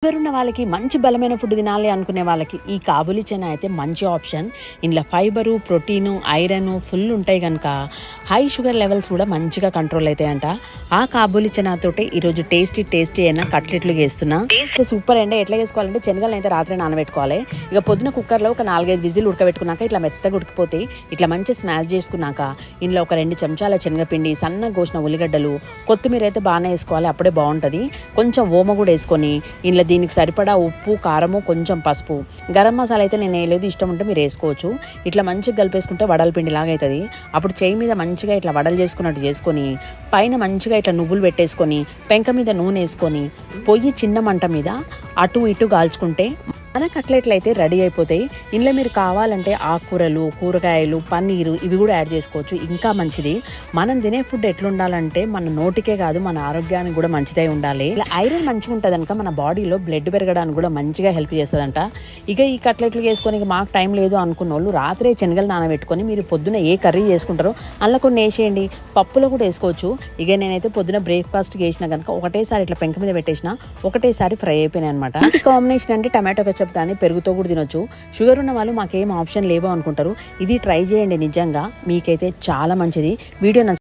Sugar ఉన్న వాళ్ళకి మంచి బలమైన ఫుడ్ తినాలి అనుకునే వాళ్ళకి ఈ కాబూలీ చనా అయితే మంచి ఆప్షన్. ఇందులో ఫైబరు, ప్రోటీను, ఐరన్ ఫుల్ ఉంటాయి కనుక హై షుగర్ లెవెల్స్ కూడా మంచిగా కంట్రోల్ అవుతాయంట. ఆ కాబూలీ చనాతోటి ఈరోజు టేస్టీ అయినా కట్లెట్లు వేస్తున్నా. టేస్ట్ సూపర్ అండి. ఎట్లా వేసుకోవాలంటే శనగలను అయితే రాత్రి నానబెట్టుకోవాలి. ఇక పొద్దున కుక్కర్లో ఒక 4-5 విజిల్ ఉడకబెట్టుకున్నాక ఇట్లా మెత్తగా ఉడికిపోతే ఇట్లా మంచి స్మాష్ చేసుకున్నాక ఇందులో ఒక 2 చెంచాల శనగపిండి, సన్న కోసిన ఉల్లిగడ్డలు, కొత్తిమీర అయితే బాగానే వేసుకోవాలి, అప్పుడే బాగుంటుంది. కొంచెం ఓమ కూడా వేసుకొని ఇందులో దీనికి సరిపడా ఉప్పు, కారము, కొంచెం పసుపు, గరం మసాలా అయితే నేను వేయలేదు, ఇష్టం ఉంటే మీరు వేసుకోవచ్చు. ఇట్లా మంచిగా కలిపేసుకుంటే వడల పిండిలాగా అవుతుంది. అప్పుడు చేయి మీద మంచిగా ఇట్లా వడలు చేసుకున్నట్టు చేసుకొని పైన మంచిగా ఇట్లా నువ్వులు పెట్టేసుకొని పెంక మీద నూనె వేసుకొని పొయ్యి చిన్న మంట మీద అటు ఇటు కాల్చుకుంటే మన కట్లెట్లు అయితే రెడీ అయిపోతాయి. ఇందులో మీరు కావాలంటే ఆకుకూరలు, కూరగాయలు, పన్నీరు ఇవి కూడా యాడ్ చేసుకోవచ్చు, ఇంకా మంచిది. మనం తినే ఫుడ్ ఎట్లుండాలంటే మన నోటికే కాదు మన ఆరోగ్యానికి కూడా మంచిదై ఉండాలి. ఇలా ఐరన్ మంచిగా ఉంటుంది కనుక మన బాడీలో బ్లడ్ పెరగడానికి కూడా మంచిగా హెల్ప్ చేస్తుందంట. ఇక ఈ కట్లెట్లు చేసుకొని మాకు టైం లేదు అనుకున్న వాళ్ళు రాత్రే శనగలు నానబెట్టుకొని మీరు పొద్దున ఏ కర్రీ చేసుకుంటారో అందులో కొన్ని వేసేయండి. పప్పులో కూడా వేసుకోవచ్చు. ఇక నేనైతే పొద్దున బ్రేక్ఫాస్ట్ చేసిన కనుక ఒకటేసారి ఇట్లా పెంక మీద పెట్టేసిన, ఒకటేసారి ఫ్రై అయిపోయినాయి అనమాట. ఈ కాంబినేషన్ అంటే టమాటో కెచప్ కానీ పెరుగుతో కూడా తినొచ్చు. షుగర్ ఉన్న వాళ్ళు మాకేం ఆప్షన్ లేవో అనుకుంటారు. ఇది ట్రై చేయండి, నిజంగా మీకైతే చాలా మంచిది. వీడియో